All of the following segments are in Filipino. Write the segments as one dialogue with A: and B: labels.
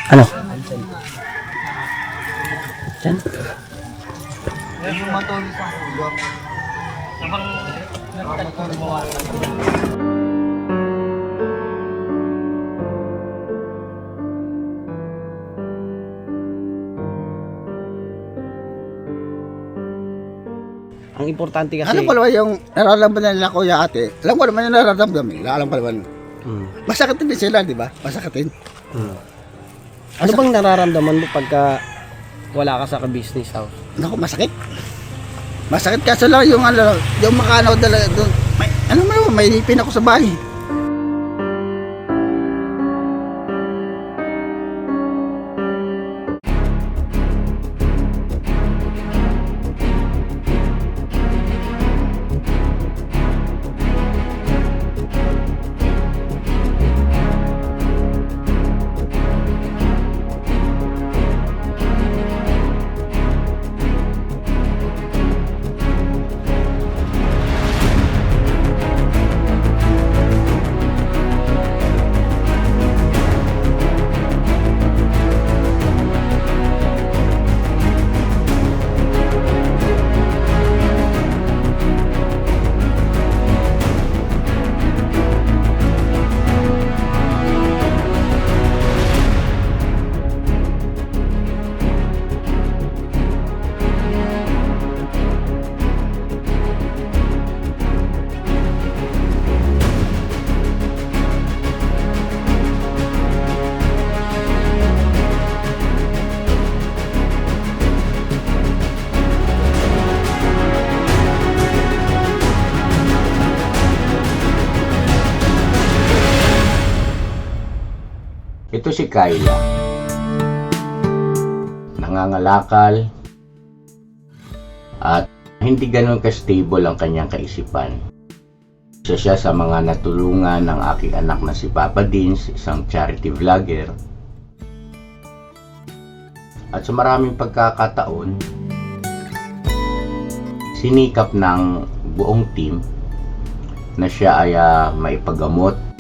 A: Ano? Diyan?
B: Yung matulog sa ulo. Sabang matulog mo.
A: Ang importante kasi...
C: Ano pa naman yung nararamdaman nila kuya ate? Alam ko naman yung nararamdaman nila. Alam pa naman. Masakit din sila, di ba? Masakitin.
A: Ano bang nararamdaman mo pagka wala ka sa business house?
C: Naku, masakit. Masakit kasi lang yung ano, yung makano dala doon. May, ano mo, may ipin ako sa bahay.
D: Ito si Kyla. Nangangalakal at hindi ganun ka-stable ang kanyang kaisipan. Isa siya sa mga natulungan ng aking anak na si Papa Dins, isang charity vlogger. At sa maraming pagkakataon, sinikap ng buong team na siya ay maipagamot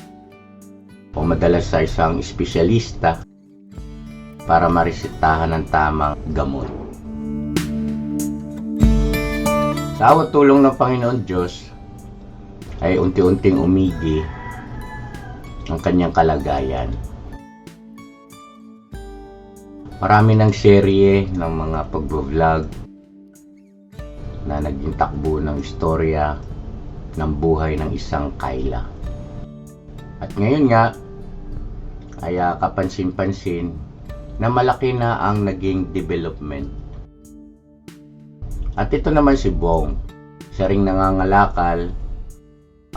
D: o madalas sa isang espesyalista para maresetahan ng tamang gamot. Sa awat tulong ng Panginoon Diyos ay unti-unting umigi ang kanyang kalagayan. Marami ng serye ng mga pag-vlog na naging takbo ng istorya ng buhay ng isang Kyla. At ngayon nga ay kapansin-pansin na malaki na ang naging development. At ito naman si Bong, siya ring nangangalakal.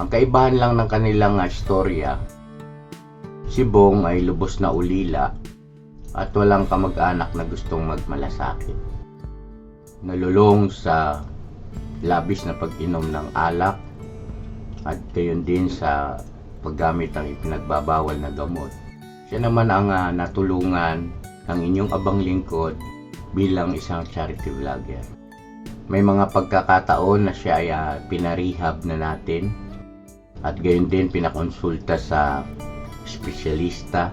D: Ang kaibahan lang ng kanilang istorya, si Bong ay lubos na ulila at walang kamag-anak na gustong magmalasakit. Nalulong sa labis na pag-inom ng alak at gayon din sa paggamit ng ipinagbabawal na gamot. Siya naman ang natulungan ng inyong abang lingkod bilang isang charity vlogger. May mga pagkakataon na siya ay pinarehab na natin at gayon din pinakonsulta sa espesyalista.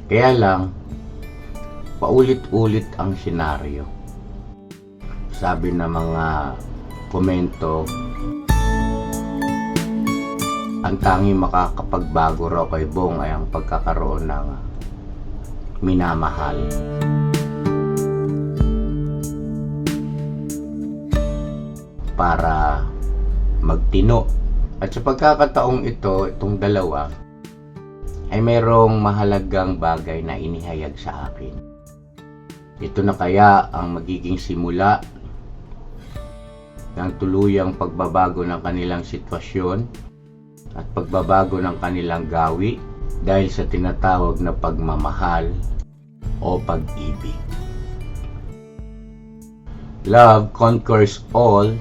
D: Kaya lang, paulit-ulit ang senaryo. Sabi ng mga komento, ang tanging makakapagbago raw kay Bong ay ang pagkakaroon ng minamahal. Para magtino. At sa pagkakataong ito, itong dalawa, ay mayroong mahalagang bagay na inihayag sa akin. Ito na kaya ang magiging simula ng tuluyang pagbabago ng kanilang sitwasyon at pagbabago ng kanilang gawi dahil sa tinatawag na pagmamahal o pag-ibig. Love conquers all.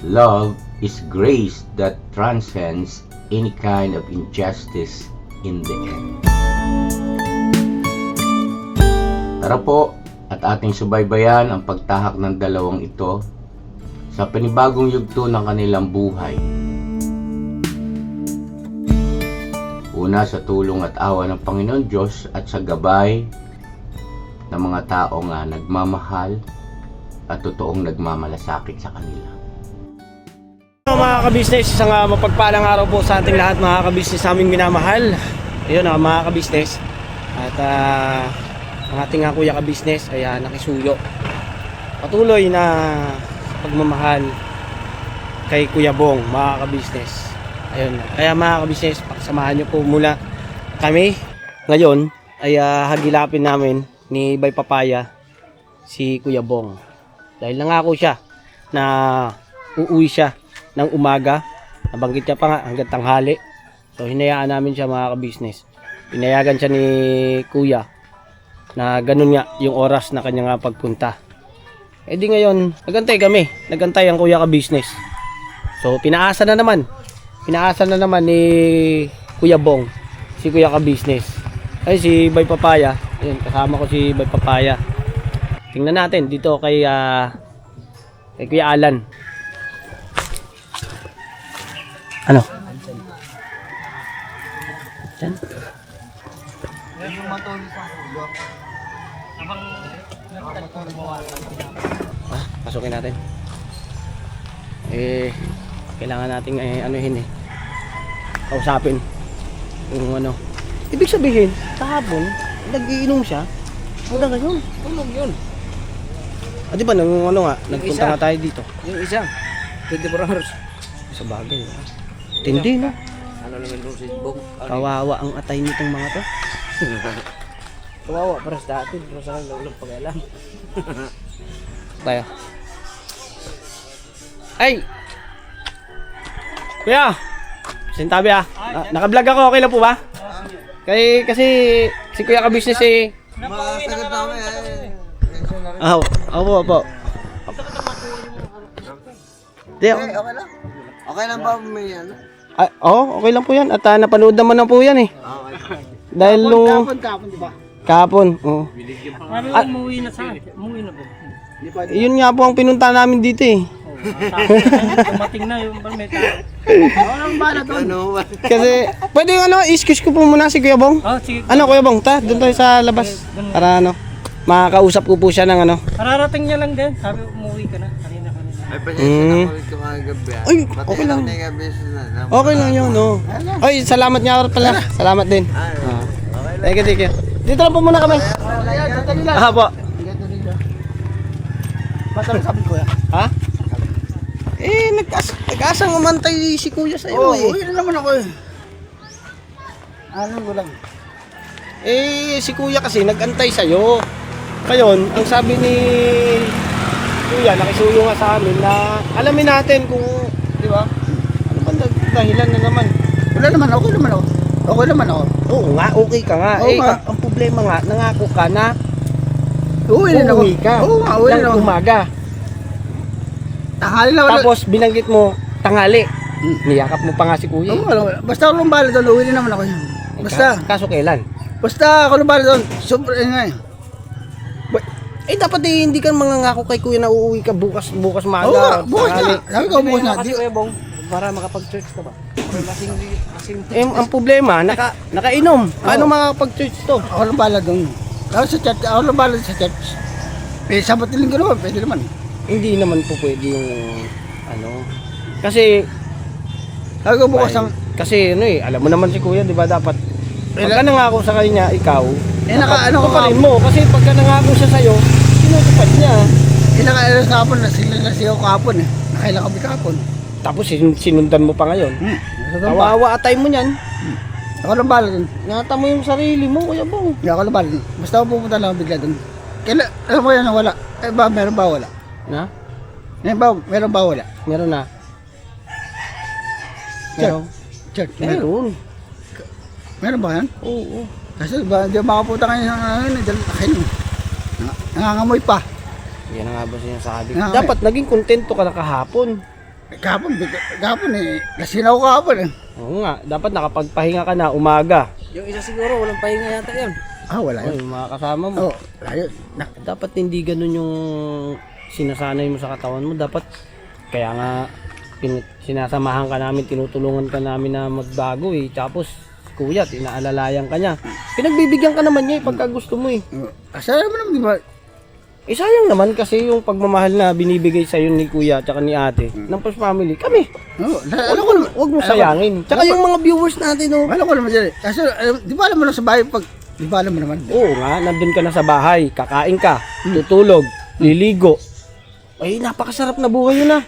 D: Love is grace that transcends any kind of injustice in the end. Tara po at ating subaybayan ang pagtahak ng dalawang ito sa panibagong yugto ng kanilang buhay. Una sa tulong at awa ng Panginoon Diyos at sa gabay ng mga tao nga nagmamahal at totoong nagmamalasakit sa kanila.
A: Mga kabisnes, isang mapagpalang araw po sa ating lahat mga kabisnes aming minamahal. Ayun mga kabisnes. At ang ating kuya kabisnes ay nakisuyo. Patuloy na pagmamahal kay Kuya Bong mga kabisnes. Ayun. Kaya mga kabisnes, pakisamahan nyo po muna kami. Ngayon ay hagilapin namin ni Bay Papaya si Kuya Bong. Dahil nangako siya na uuwi siya ng umaga. Nabanggit niya pa nga hanggang tanghali. So hinayaan namin siya mga kabisnes. Pinayagan siya ni Kuya na ganun nga yung oras na kanya nga pagpunta. E di ngayon, nagantay kami. Nagantay ang Kuya kabisnes. So pinaasa na naman ni Kuya Bong si Kuya kabisnes. Ay si Bay Papaya. Ayun, kasama ko si Bay Papaya. Tingnan natin dito kay Kuya Alan. Ano? Diyan?
B: Yung matuloy sa ulo.
A: Pasukin natin. Kailangan nating anuhin kausapin. Yung ano. Ibig sabihin, kahapon, nag-iinom siya. Hanggang ngayon.
B: Tulog yun.
A: Di ba, nagpunta nga tayo dito.
B: Yung isa. 24 hours.
A: Sa bagay. Tindi, no?
B: Ano naman doon si Bong?
A: Kawawa ang atay nitong mga to.
B: Kawawa para sa dati. Pero sa lang ulang pag-alam.
A: Tayo. Ay! Kuya! Sintabi naka-vlog ako, okay lang po ba? Kasi si Kuya kabisnes
B: Masagot namin
A: Opo. Di,
B: okay lang. Okay lang ba may ano?
A: okay lang po yan. At napanood naman na po yan eh.
B: Okay.
A: Dahil nung...
B: Kapon, di ba?
A: Kahapon, oo.
B: Umuwi na sa umuwi na po.
A: Yun nga po ang pinunta namin dito eh.
B: Dumating na yung barmeta. Walang bala doon.
A: Kasi, pwede yung excuse ko po muna si Kuya Bong.
B: Sige.
A: Kuya Bong, doon tayo sa labas. Para makakausap ko po siya ng
B: Kararating niya lang din. Sabi umuwi ka na. Kanina.
C: Ay, pasensya na ulit ko kagabi.
A: Ay, okay lang. Okay lang yun, no. Ay, salamat nga pala. Salamat din. Thank you. Dito lang po muna kami. Po.
B: Masarap sabi ko yan.
A: Ha? Nag-asang umantay si Kuya sa'yo
B: Uwi na naman ako eh. Ano ko lang.
A: Si Kuya kasi nag-antay sa'yo. Ngayon, ang sabi ni Kuya, nakisuyo nga sa amin na alamin natin kung, di ba? Ano ba dahilan na naman?
C: Wala naman, okay naman ako. Okay naman ako.
A: Oo nga, okay ka nga.
C: Oo nga.
A: Ang problema nga, nangako ka na
C: Uwi na ako.
A: uuwi ka
C: Oo nga, uwi na
A: ng
C: ako.
A: umaga.
C: Tanghali na wala.
A: Tapos binanggit mo tanghali. Niyakap mo pa nga si Kuya.
C: Oo, wala. Basta ako lumbala doon, uwi na naman ako yun. Basta.
A: Kaso kailan?
C: Basta ako lumbala doon. Super nga eh.
A: Dapat hindi ka mangangako kay Kuya na uuwi ka bukas maaga.
C: Oo nga, bukas
A: tanghali.
C: na. Sabi ko, bukas na.
B: Kasi Kuya Bong, para makapag-church ka ba? Kasing
A: Ang problema, nakainom. Paano makakapag-church to?
C: Ako lumbala doon. Tapos sa church, ako lumbala sa church. Sabat na linggo naman, pwede naman.
A: Hindi naman po pwede yung kasi
C: Sabi ko bukas ang...
A: kasi alam mo naman si Kuya, 'di ba, dapat pagka nangako sa kanya ikaw,
C: ano ko
A: tuparin mo kasi pagka nangako siya sa iyo, tinutupad niya.
C: Nakailan sa kapon, nasigaw kapon eh. Nakailan kami kapon.
A: Tapos sinundan mo pa ngayon. Kawawa atay mo niyan.
C: Ako lumbala doon.
A: Ingatan mo yung sarili mo, Kuya Bong.
C: Hindi ako lumbala doon. Basta ako pupunta lang bigla doon. Kailan, alam mo yan na wala. Meron ba wala?
A: Na?
C: Meron ba wala?
A: Meron na. Meron.
C: Church,
A: Meron.
C: Meron ba yan?
A: Oo.
C: Kasi ba, hindi makapunta kayo ng dahil nakainom. Nangangamoy pa.
A: Yan ang nga ba sinasabi.
C: Nga,
A: Dapat naging kontento ka na kahapon.
C: Kahapon eh. Lasing ako kahapon eh.
A: Oo nga, dapat nakapagpahinga ka na umaga.
B: yung isa siguro, walang pahinga yata yun.
C: Wala
A: Ay,
C: yun.
A: mga kasama mo.
C: Oo, wala yun.
A: Dapat hindi ganun yung sinasanay mo sa katawan mo. Dapat, kaya nga, sinasamahan ka namin, tinutulungan ka namin na magbago eh. Tapos, kuya, tinaalalayan ka niya. Pinagbibigyan ka naman niya pagka gusto mo eh.
C: Asaya mo naman, di ba?
A: Eh sayang naman kasi yung pagmamahal na binibigay sa'yo ni kuya at ni ate ng First Family, kami.
C: Oo, alam ko naman.
A: Huwag mo sayangin. Tsaka yung mga viewers natin, oh.
C: Alam ko naman dyan. Kasi, di ba alam mo lang sa bahay pag, di ba alam mo naman?
A: Oo nga, nandun ka na sa bahay, kakain ka, tutulog, liligo. Ay, napakasarap na buhay yun ah.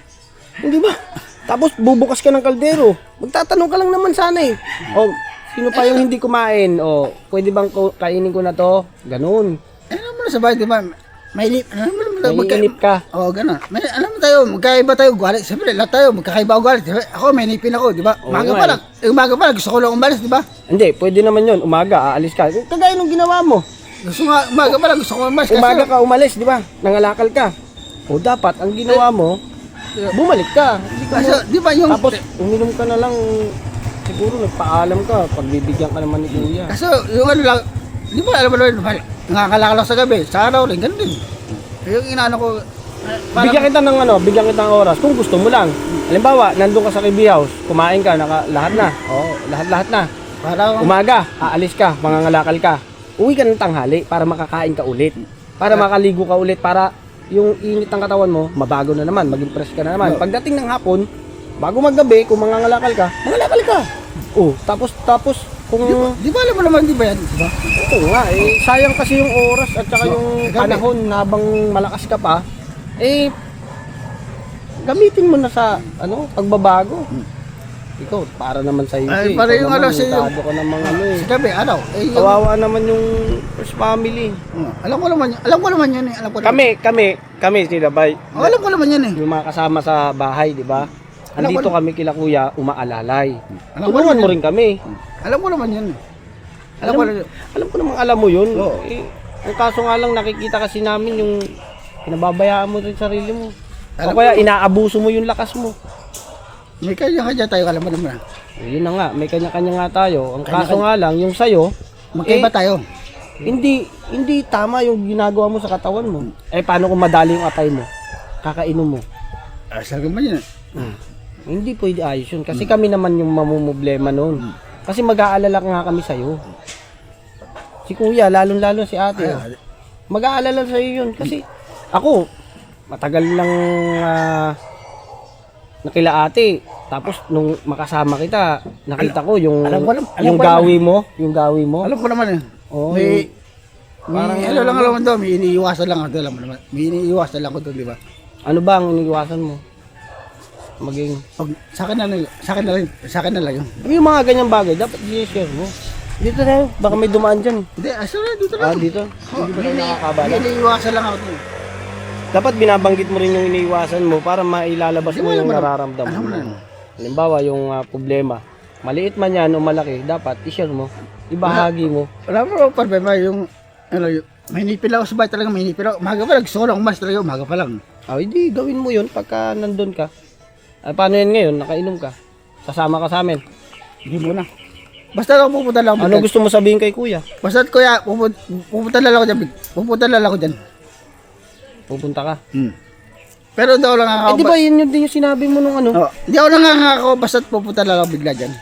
A: Hindi ba? Tapos bubukas ka ng kaldero. Magtatanong ka lang naman sana eh. O, sino pa yung hindi kumain? O, pwede bang kainin ko na to? Ganun.
C: Alam mo lang sa bahay, di ba? May
A: Naiinip ka.
C: Oo, gano'n. Alam mo tayo, magkaiba tayo ugali. Siyempre, lahat tayo, magkakaiba ugali. Siyempre, ako, may nipin ako, di ba?
A: Oo
C: Umaga
A: nga
C: pa lang. Umaga pa lang, gusto ko lang umalis, di ba?
A: Hindi, pwede naman yun. Umaga, aalis ka. Kagaya nung ginawa mo.
C: Gusto nga, umaga pa lang, gusto ko umalis.
A: Umaga ka umalis, di ba? Nangalakal ka. O dapat, ang ginawa mo, bumalik ka.
C: Kasi, di ba yung...
A: Tapos, uminom ka na lang. Siguro, nagpaalam ka. Pagbibigyan ka naman ni kuya.
C: Kasi, yung ano lang, di ba, alam mo naman, nangakalakal ako sa gabi, sa araw rin, ganun din. Yung inaano ko,
A: Bigyan kita ng bigyan kita ng oras kung gusto mo lang. Halimbawa, nandun ka sa KB House, kumain ka, lahat na. Oo, lahat na.
C: parang,
A: Umaga, aalis ka, mangangalakal ka. Uwi ka ng tanghali para makakain ka ulit. Para makaligo ka ulit, para yung init ng katawan mo, mabago na naman, maging fresh ka na naman. Pagdating ng hapon, bago maggabi, kung mangangalakal ka, mangalakal ka. Oh, tapos kung
C: di ba alam mo naman, di ba yan? Di ba?
A: oo nga, eh, sayang kasi yung oras at saka yung panahon habang malakas ka pa, eh, gamitin mo na sa, pagbabago. Ikaw, para naman sa iyo.
C: Ay, para yung sa iyo.
A: Ka ng mga
C: Sa gabi, araw. Yung,
A: Kawawa naman yung First Family.
C: alam ko naman yan eh. Alam ko naman.
A: Kami, sila bay.
C: Oh, alam ko naman yan eh.
A: Yung mga kasama sa bahay, di ba? Andito kami kila kuya, umaalalay.
C: Alam ko
A: Tulungan
C: naman
A: mo
C: yan.
A: rin kami.
C: Alam ko naman yan eh. Alam ko naman.
A: Alam ko namang alam mo yun.
C: Oo.
A: Eh, ang kaso nga lang nakikita kasi namin yung pinababayaan mo rin sarili mo. O
C: Alam
A: kaya inaabuso mo yung lakas mo.
C: May kanya-kanya tayo, alam mo naman.
A: Yun na nga, may kanya-kanya nga tayo. Ang kaso nga lang, yung sayo,
C: Magkaiba tayo.
A: hindi tama yung ginagawa mo sa katawan mo. Eh, paano kung madali yung atay mo? Kakainom mo.
C: Sabi mo yan.
A: Hindi pwede ayos yun. Kasi kami naman yung mamumblema noon. Kasi mag-aalala nga kami sa'yo. Si kuya, lalong-lalo si ate. Mag-aalala sa'yo yun. Kasi ako, matagal lang nakila ate. Tapos nung makasama kita, nakita ko yung
C: alam ko
A: yung gawi mo, yung gawi mo.
C: Alam ko naman eh.
A: Oo,
C: May,
A: parang
C: ano lang alam mo doon, may iniiwasan lang ako doon, alam mo naman. May iniiwasan lang ako doon, di ba?
A: ano ba ang iniiwasan mo? Maging
C: Pag sa akin na lang yun.
A: yung mga ganyang bagay dapat i-share mo. Dito na yun, baka may dumaan dyan.
C: Hindi, dito lang.
A: Dito. Hindi ba tayo nakakabala?
C: May iniiwasan lang ako doon.
A: Dapat binabanggit mo rin yung iniiwasan mo para mailalabas mo yung nararamdaman
C: Alam mo
A: mo.
C: na.
A: Halimbawa, yung problema. Maliit man yan o malaki, dapat i-share mo. Ibahagi mo.
C: Wala mo problema yung, may nipil ako sa bahay talaga, may nipil ako. Umaga pa lang, gusto ko lang umalis talaga, umaga pa lang.
A: Hindi, gawin mo yun pagka nandun ka. Paano yan ngayon? Nakainom ka. Sasama ka sa amin.
C: Hindi mo na. Basta lang pupunta lang ako.
A: Ano gusto mo sabihin kay kuya?
C: Basta kuya, pupunta lang ako dyan. Pupunta lang ako dyan.
A: Pupunta ka.
C: Pero hindi ako lang
A: Eh di ba yun din yung sinabi mo nung ano?
C: Hindi ako lang ako, basta pupunta lang ako bigla dyan.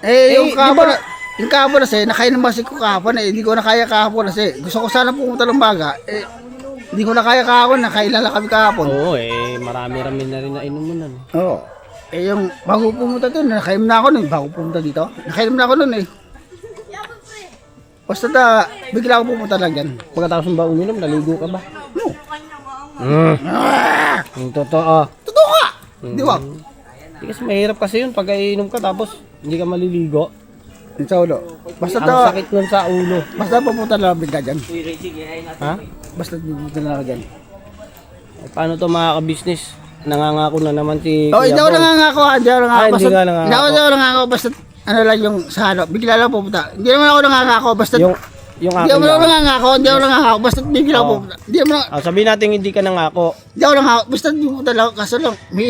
A: di
C: Yung kahapon,
A: ba-
C: yung kahapon kasi, nakainom kasi ko kahapon hindi ko na kaya kahapon kasi. Gusto ko sana pumunta ng baga, hindi ko na kaya kahapon, nakailala kami kahapon.
A: Oo, marami-rami na rin na inuman.
C: Oo. Yung bago pumunta doon, nakainom na ako nun, bago pumunta dito. Nakainom na ako nun eh. Basta bigla ako pumunta lang dyan.
A: Pagkatapos mo ba uminom, naligo ka ba?
C: No.
A: Yung totoo.
C: Totoo ka! Di ba?
A: Hindi kasi mahirap kasi yun pag iinom ka tapos hindi ka maliligo.
C: Yung sa ulo. Basta
A: Ang sakit nun sa ulo.
C: basta pupunta lang bigla dyan.
A: Ha?
C: Basta pupunta lang ako dyan.
A: Paano to mga ka-business? Nangangako na naman si
C: Hindi ako
A: Bong.
C: nangangako. Hindi ako nangangako.
A: Hindi
C: Basta-
A: ka nangangako.
C: Hindi ako nangangako. Basta ano lang yung sa ano. Bigla lang pupunta. Hindi naman ako nangangako. Basta
A: Yung
C: hindi
A: akin
C: ako
A: lang.
C: nangangako. Hindi ako nangangako. Basta bigla ako
A: Oo.
C: pupunta. Hindi ako
A: Sabihin natin hindi ka nangako.
C: Hindi ako nangangako. Basta pupunta lang ako. Kaso lang, may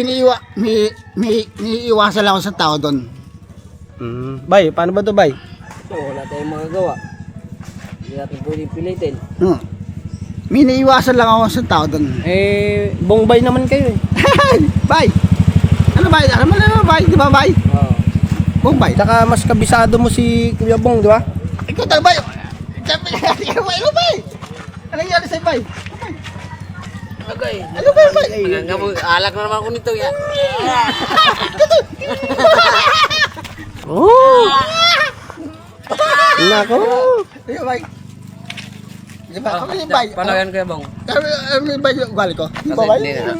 C: iniiwasan lang ako sa tao doon.
A: Bay, paano ba to bay?
B: Wala tayong magagawa. Hindi natin pwede pilitin.
C: May iniiwasan lang ako sa tao doon.
A: Bong bay naman kayo eh.
C: Bye! Ano bye? Alam mo na bye? Di ba bye?
B: Oo.
C: Bombay.
A: Saka mas kabisado mo si Kuya Bong, di ba?
C: Ikaw talaga ba? Sabi ka ba? Ano ba? Ano nangyari sa'yo ba? Ano ba?
B: Alak na naman ako nito ya.
A: Oh! Nako!
C: Ano ba? Di ba? Ano ba?
B: Paano yan Kuya Bong?
C: Ano ba yung ugali ko? Di ba ba?
B: Hindi na.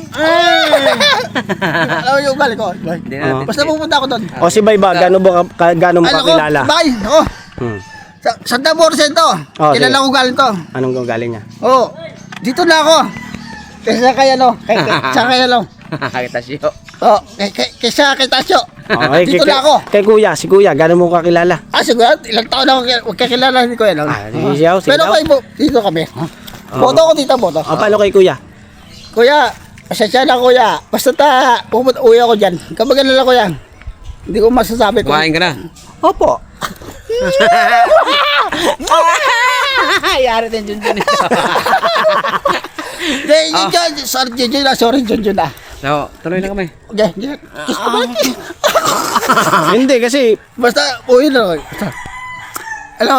C: Ano yung ugali ko?
B: Hindi na.
C: Basta pupunta ako doon.
A: O si Bay ba, gaano mo
C: Ano ko?
A: kakilala?
C: Bay! Oo.
A: Hmm.
C: Sa Porcento.
A: Oh,
C: Kilala
A: sige.
C: ko galing to.
A: Anong galing niya?
C: Oo. Dito na ako. Kaysa kay ano? Sa kay ano?
B: Kita siyo.
C: Oo. Kaysa kay Tasyo.
A: Okay,
C: Dito na ako.
A: Kay Kuya, si Kuya, gaano mo kakilala?
C: Siguro, ilang taon na ako magkakilala ni Kuya.
A: Siyaw,
C: Pero kayo po, dito kami. Boto ko dito, boto.
A: O, paano kay Kuya?
C: Kuya, pasensya na Kuya. Basta uwi ako dyan. Kapag na Kuya. Hindi ko masasabi kung...
B: Kumain ka na.
C: Opo.
B: Yari din Junjun ito.
C: Sorry, Junjun na.
B: So, tuloy na kami.
C: Okay, kiss ko ba?
A: Hindi, kasi...
C: Basta, uwi na ako. Basta. Alam,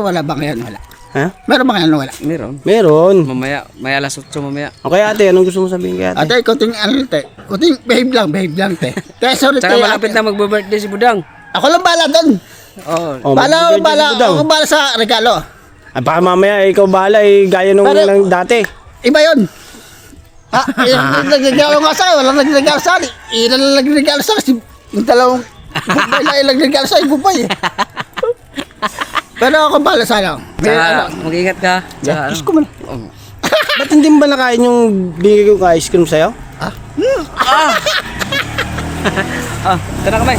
C: wala ba ngayon? Wala.
A: Ha?
C: Meron ba ngayon? Wala.
B: Meron.
A: Meron.
B: Mamaya, may alas 8 mamaya.
A: O kaya ate, anong gusto mo sabihin kay ate?
C: Ate, kuting ano, te. Kuting behave lang, te. Kaya sorry, te.
B: Tsaka malapit
C: ate.
B: na magbe-birthday si Budang.
C: Ako lang bala doon.
B: Oo.
A: O,
C: Bala,
A: magbibigay din
C: ako bala sa regalo.
A: Ah, baka mamaya ikaw bahala gaya nung
C: Pero-
A: lang dati.
C: Iba yun. Nagregalo nga sa akin, walang nagregalo sa akin. Ilan lang nagregalo sa akin. Yung dalawang bupay lang ilang nagregalo sa akin, bupay eh. Pero ako bala sa akin.
B: Tsaka, mag-ingat ka. Tsaka,
C: Kiss ko man.
A: Ba't hindi mo ba nakain yung binigay ko ka ice cream sa'yo?
B: tara kami.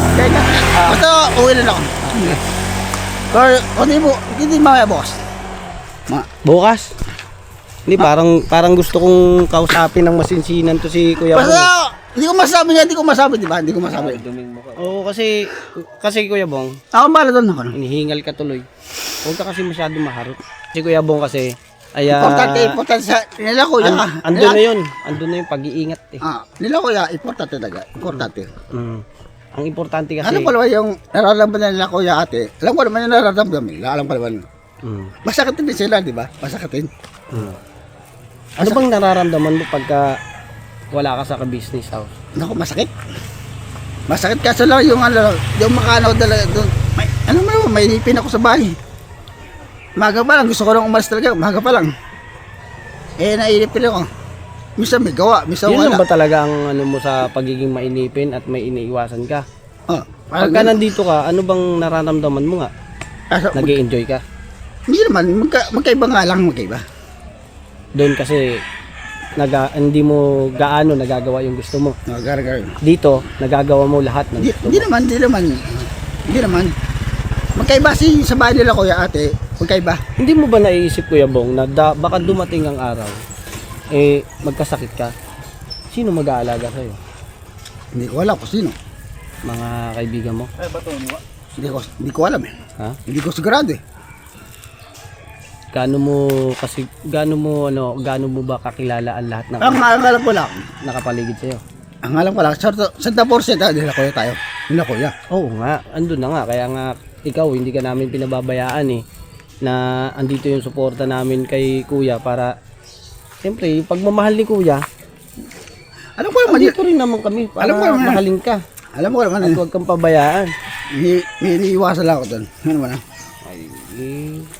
C: Basta uwi na lang ako. Pero hindi mamaya bukas.
A: Bukas? Hindi, parang gusto kong kausapin ng masinsinan to si Kuya Bong.
C: Basta hindi ko masabi, di ba? Hindi ko masabi.
A: Oo, kasi Kuya Bong,
C: Ako bala doon ako.
A: hinihingal ka tuloy. Huwag ka kasi masyado maharot. Si Kuya Bong kasi, ay
C: Importante sa nila kuya.
A: andun na yung pag-iingat eh.
C: Nila kuya, importante talaga. Importante.
A: Ang importante kasi,
C: Alam ko naman yung nararamdaman nila kuya ate. Alam ko naman yung nararamdaman nila. Alam ko naman.
A: mm,
C: Masakitin din sila, di ba? Masakitin.
A: ano bang nararamdaman mo pagka wala ka sa ka-business house?
C: Naku, masakit. Masakit kasi lang yung yung makanaw talaga doon. May inipin ako sa bahay. Maga pa lang, gusto ko nang umalis talaga. Maga pa lang. Nainipin ako. Minsan may gawa, minsan
A: Yun lang
C: wala.
A: ba talaga ang ano mo sa pagiging mainipin at may iniiwasan ka? Pagka
C: Parang
A: nandito ka, ano bang nararamdaman mo nga? Nag-i-enjoy ka?
C: hindi naman, magkaiba nga lang, magkaiba.
A: Doon kasi hindi mo gaano nagagawa yung gusto mo.
C: Gar.
A: Dito, nagagawa mo lahat ng gusto mo.
C: Hindi naman. Magkaiba sa bahay nila kuya ate, magkaiba.
A: Hindi mo ba naiisip, Kuya Bong, na baka dumating ang araw, magkasakit ka? Sino mag-aalaga sa'yo?
C: Hindi ko alam kung sino.
A: Mga kaibigan mo?
C: Hindi ko alam eh.
A: Ha?
C: Hindi ko sigurado eh.
A: Gaano mo ba kakilala ang lahat ng
C: Ang alam ko lang,
A: nakapaligid sa'yo?
C: ang alam ko lang, sa porcent nila kuya tayo. Nila kuya.
A: Oo nga, andun na nga. Kaya nga, ikaw, hindi ka namin pinababayaan na andito yung suporta namin kay Kuya para, siyempre, yung pagmamahal ni Kuya,
C: Alam ko naman,
A: andito rin naman kami para
C: Alam ko naman.
A: mahalin ka
C: alam ko naman,
A: at huwag kang pabayaan.
C: may iniiwasan lang ako doon. Ano ba na?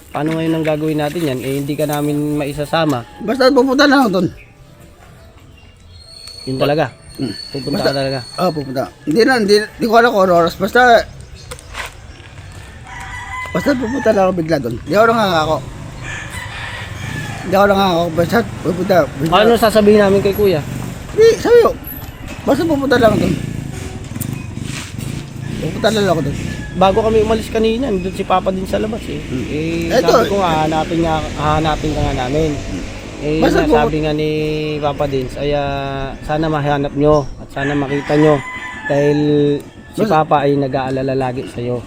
A: Paano ngayon ang gagawin natin yan? Hindi ka namin maisasama.
C: Basta pupunta lang ako doon.
A: Yun talaga. Pupunta ka talaga.
C: Pupunta. Hindi ko alam kung ano oras. Basta pupunta lang ako bigla doon. Hindi ako nangangako. Basta pupunta.
A: Ano sasabihin namin kay Kuya?
C: Hindi, sabi ko. Basta pupunta lang ako doon. Pupunta lang ako doon.
A: Bago kami umalis kanina, doon si Papa din sa labas
C: Eto.
A: sabi ko hahanapin ka nga namin.
C: Basta
A: Sabi nga ni Papa Dins, ay sana mahanap nyo at sana makita nyo dahil si Papa ay nag-aalala lagi sa'yo.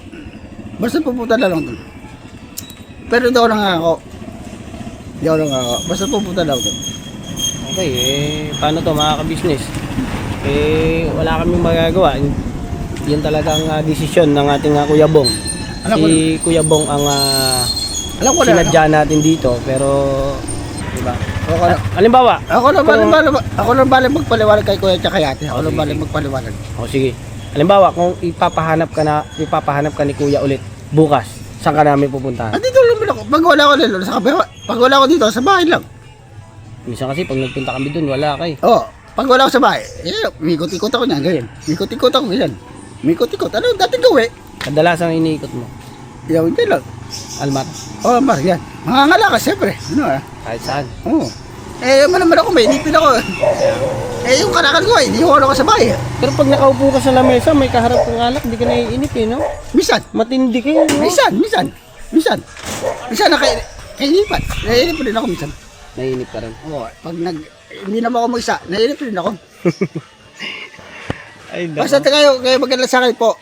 C: Basta pupunta lang ako doon. Pero hindi ako nangangako. Basta pupunta lang ako doon.
A: Okay, paano to mga ka-business? Wala kaming magagawa. Yun talagang desisyon ng ating Kuya Bong.
C: Alam ko
A: Si Kuya Bong ang
C: Alam ko na.
A: sinadya natin dito, pero diba?
C: Ako na.
A: Halimbawa,
C: Ako lang balik magpaliwanag kay Kuya tsaka kay ate. Ako lang balik magpaliwanag.
A: sige. Halimbawa, kung ipapahanap ka ni Kuya ulit bukas, saan ka namin pupuntahan?
C: Dito lang ako. Pag wala ko dito sa kabila, pag wala ko dito sa bahay lang.
A: Minsan kasi pag nagpunta kami doon, wala kay.
C: Pag wala ko sa bahay, mikot-ikot ako niyan, ganyan. Mikot-ikot ako ganyan. Mikot-ikot. Ano dating gawin?
A: Kadalasan iniikot mo.
C: Hindi lang.
A: Almat,
C: Mar, yan. Mangangala ka, siyempre.
A: kahit saan.
C: Naman ako, may inipin ako. Yung kanakan ko, hindi ko ano ka sa bahay.
A: Pero pag nakaupo ka sa lamesa, may kaharap kang alak, hindi ka naiinip no?
C: Minsan.
A: Matindi kayo, no?
C: Minsan nakainipan. Naiinip din ako minsan.
A: Naiinip ka rin.
C: Pag hindi naman ako mag-isa, naiinip din ako.
A: Ay,
C: Basta kayo maganda sa akin po.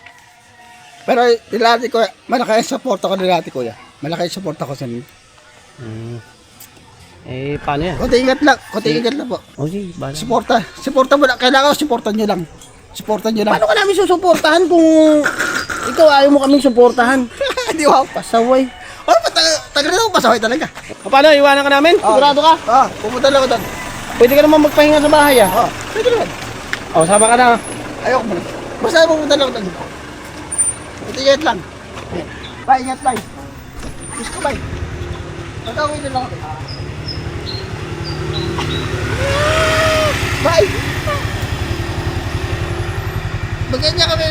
C: Pero nilati ko, malaki ang support ako nilati ko. Malaki ang support ako sa inyo.
A: Paano yan?
C: Kunti ingat lang po.
A: Sige, bala.
C: Suporta mo lang. Kailangan ko supportan nyo lang.
A: Paano ka namin susuportahan kung ikaw ayaw mo kaming suportahan?
C: Di ba?
A: Pasaway.
C: Tagal na ako pasaway talaga.
A: Paano, iwanan ka namin? Sigurado ka?
C: Pupunta lang ako doon.
A: Pwede ka naman magpahinga sa bahay,
C: Pwede naman.
A: Sama ka na.
C: Ayoko mo na. Basta pupunta lang ako doon. Ingat lang. Bye, ingat bye. Kiss ko bye. Magkawin na lang ako. Bye. Bagyan niya kami.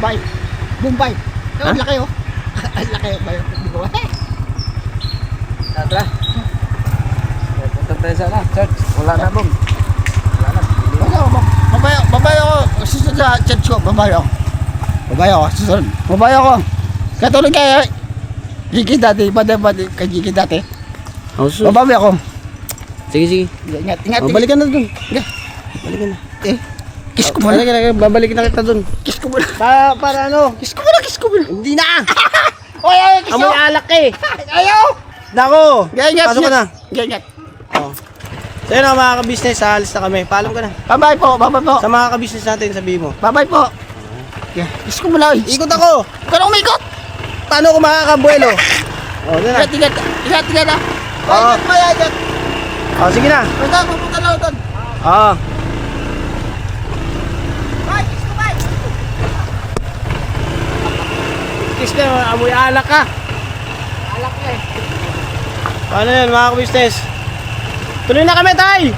C: Bye. Bombay. Ang laki oh. Ang laki oh. Bye.
B: Tara. Punta tayo sana, church. Wala na bong.
C: Babayo ako. Susunod sa church ko. Babayo ako. Susunod. Babayo ako. Katulad kaya Gigi dati. Pwede kay Gigi dati. Babayo ako.
A: Sige.
C: Ingat.
A: Balikan na dun.
C: Balikan na. Kiss ko muna.
A: Babalikin na kita dun.
C: Kiss ko muna.
A: Para ano?
C: Kiss ko muna.
A: Hindi na!
C: Oy, kiss ko.
A: Amoy alak
C: Ayaw.
A: Nako!
C: Ingat.
A: Pasok ka na.
C: Ingat.
A: So yun mga ka-business, alis na kami. Paalam ka na.
C: Bye-bye po.
A: Sa mga ka-business natin, sabihin mo.
C: Bye-bye po. Kiss ko muna.
A: Ikot ako!
C: Ikaw na umikot.
A: Paano ako makakabuelo? Doon na.
C: Ingat na. Ingat.
A: Sige na.
C: Basta pupunta lang ako doon. Bye, kiss ko bye.
A: Kiss na, amoy alak ka.
C: Alak na
A: Paano yan mga ka-business? Tuloy na kami, tay!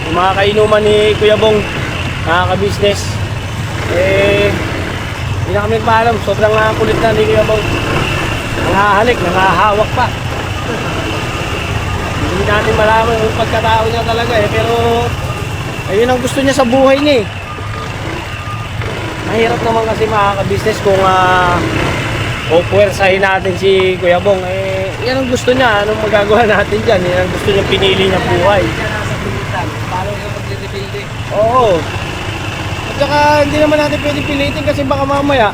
A: Yung mga kainuman ni Kuya Bong, mga ka-business, hindi na kami nagpaalam. Sobrang kulit na ni Kuya Bong. Nangahalik, nangahawak pa. Hindi natin malaman yung pagkatao niya talaga pero ayun ang gusto niya sa buhay niya Mahirap naman kasi mga ka-business kung o puwersahin natin si Kuya Bong, yan ang gusto niya, anong magagawa natin dyan, yan ang gusto niya, pinili niya buhay.
B: Paano sa pagdidipildi?
A: Oo. At saka hindi naman natin pwede pilitin kasi baka mamaya,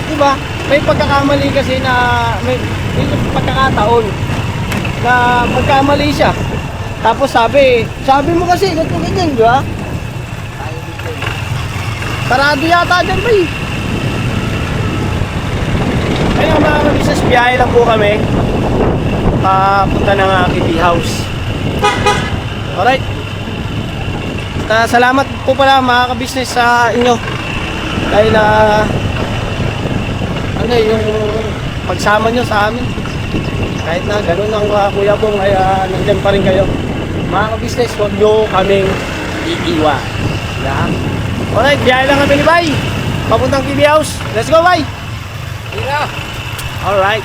A: di ba, may pagkakamali kasi na, may pagkakataon na magkamali siya. Tapos sabi mo kasi, ganito ganyan, di ba? Sarado yata dyan ba Kaya mga ka-business, biyahe lang po kami papunta ng Kitty House. Alright. Salamat po pala mga ka-business sa inyo dahil yung pagsama nyo sa amin kahit na ganun ang Kuya Bong ay nandyan pa rin kayo mga ka-business, huwag nyo kaming iiwan. Alright, biyahe lang kami ni Bay papuntang Kitty House. Let's go, Bay!
B: Tira!
A: Alright.